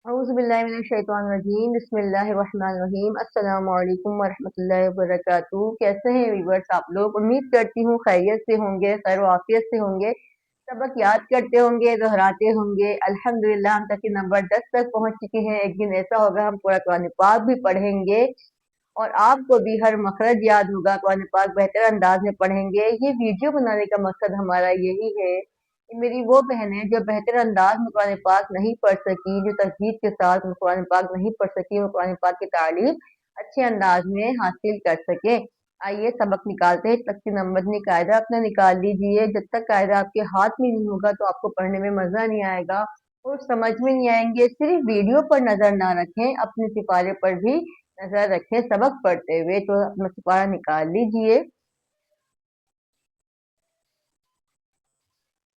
औज़ुबिल्लाहिमिनश्शैतानिर्रजीम बिस्मिल्लाहिर्रहमानिर्रहीम अस्सलामु अलैकुम वरहमतुल्लाहि वबरकातुहू। कैसे हैं व्यूअर्स आप लोग? उम्मीद करती हूँ खैरियत से होंगे, खैर आफियत से होंगे। सबक याद करते होंगे, दोहराते होंगे। अल्हम्दुलिल्लाह हम तक नंबर 10 तक पहुँच चुके हैं। एक दिन ऐसा होगा हम पूरा कुरान पाक भी पढ़ेंगे और आपको भी हर मखरज याद होगा। कुरान पाक बेहतर अंदाज में पढ़ेंगे। ये वीडियो बनाने का मकसद हमारा यही है कि मेरी वो बहनें जो बेहतर अंदाज में कुरान पाक नहीं पढ़ सकी, जो तजवीद के साथ कुरान पाक नहीं पढ़ सकी, वो कुरान पाक की तालीम अच्छे अंदाज में हासिल कर सके। आइए सबक निकालते हैं। तक की नंबर कायदा अपना निकाल लीजिए। जब तक कायदा आपके हाथ में नहीं होगा तो आपको पढ़ने में मजा नहीं आएगा और समझ में नहीं आएंगे। सिर्फ वीडियो पर नजर ना रखें, अपने सिपारे पर भी नजर रखें सबक पढ़ते हुए। तो अपना सिपारा निकाल लीजिए।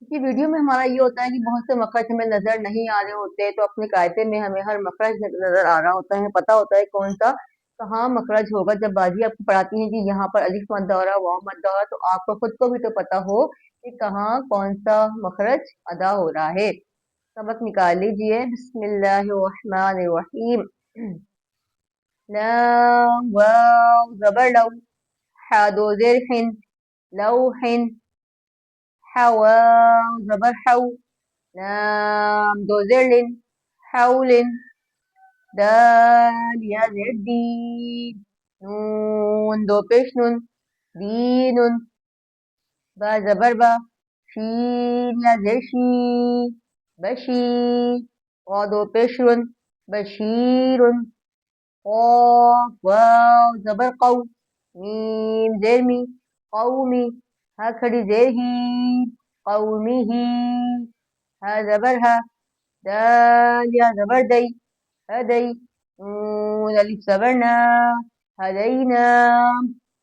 कि वीडियो में हमारा ये होता है कि बहुत से मखरज हमें नजर नहीं आ रहे होते, तो अपने कायदे में हमें हर मखरज नजर आ रहा होता है, पता होता है कौन सा कहाँ मखरज होगा। जब बाजी आपको पढ़ाती है कि यहाँ पर अलिफ मद्दा हो रहा, वाव मद्दा हो रहा, तो आपको खुद को भी तो पता हो कि कहाँ कौन सा मखरज अदा हो रहा है। सबक निकाल लीजिए। बिस्मिल्लाहिर्रहमानिर्रहीम। लाम वाव ज़बर लौ, हा दो ज़ेर हिन, लौहिन, हवा ज़बर हौ, लाम दो ज़ेर लिन, हौलिन, दाल या ज़ेर दी, नून दो पेश नून, दीनुन, बा ज़बर बा, शीन या ज़ेर शी, बशी, क़ा दो पेश रुन, बशीरुन, क़ाफ वाव ज़बर क़ौ, मीम ज़ेर मी, क़ौमी, हा खड़ी ज़ेर ही, क़ौमिही, हा ज़बर हा, दाल या ज़बर दै, हदै, नून अलिफ ज़बर ना, हदैना।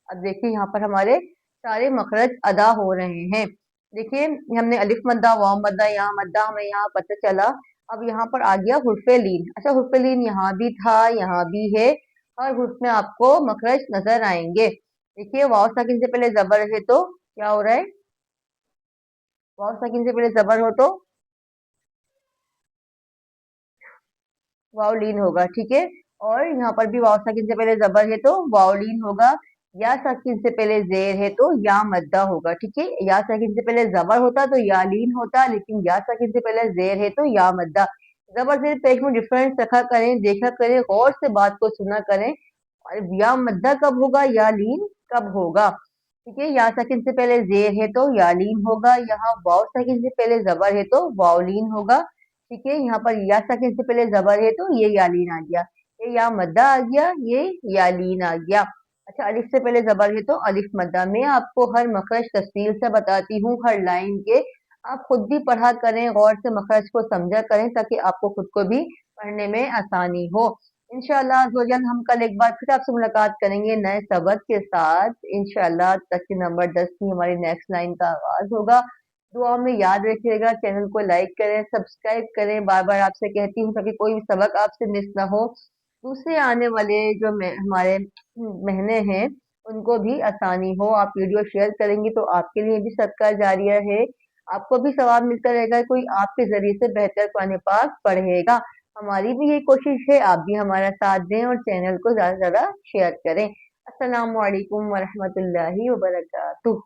अब देखिए यहाँ पर हमारे सारे मखरज अदा हो रहे हैं। देखिए हमने अलिफ मद्दा, वाव मद्दा, यहाँ मद्दा हमें यहाँ पता चला। अब यहाँ पर आ गया हुर्फ़े लीन। अच्छा हुर्फ़े लीन यहाँ भी था, यहाँ भी है, हर हुर्फ में आपको मखरज नजर आएंगे। देखिए वाव साकिन से पहले जबर है तो क्या हो रहा है? वाव साकिन से पहले जबर हो तो वावलीन होगा, ठीक है। और यहाँ पर भी वाव साकिन से पहले जबर है तो वावलीन होगा। या साकिन से पहले जेर है तो या मद्दा होगा, ठीक है। या साकिन से पहले जबर होता तो या लीन होता, लेकिन या साकिन से पहले जेर है तो या मद्दा। जबर जेर पेश में डिफरेंस रखा करें, देखा करें, गौर से बात को सुना करें। और या मद्दा कब होगा, या लीन कब होगा, ठीक है। या साकिन से पहले जेर है तो या लीन होगा। यहाँ वाव साकिन से पहले जबर है तो वावलीन होगा, ठीक है। यहाँ पर या साकिन से पहले जबर है तो ये यालीन आ गया, ये या मद्दा आ गया, ये यालीन आ गया। अच्छा अलिफ से पहले जबर है तो अलिफ मद्दा। मैं आपको हर मखरज तफसील से बताती हूँ, हर लाइन के। आप खुद भी पढ़ा करें, गौर से मखरज को समझा करें, ताकि आपको खुद को भी पढ़ने में आसानी हो। इंशाअल्लाह अज़्ज़-व-जल हम कल एक बार फिर आपसे मुलाकात करेंगे नए सबक के साथ। इंशाअल्लाह तक की नंबर 10 की हमारी नेक्स्ट लाइन का आगाज होगा। दुआ में याद रखिएगा, चैनल को लाइक करें, सब्सक्राइब करें। बार बार आपसे कहती हूँ ताकि कोई भी सबक आपसे मिस ना हो, दूसरे आने वाले जो हमारे महीने हैं उनको भी आसानी हो। आप वीडियो शेयर करेंगी तो आपके लिए भी सदका जारिया है, आपको भी सवाब मिलता रहेगा, कोई आपके जरिए से बेहतर कुरान पाक पढ़ेगा। हमारी भी यही कोशिश है, आप भी हमारा साथ दें और चैनल को ज्यादा से ज्यादा शेयर करें। अस्सलामु अलैकुम वरहमतुल्लाहि वबरकातुहू।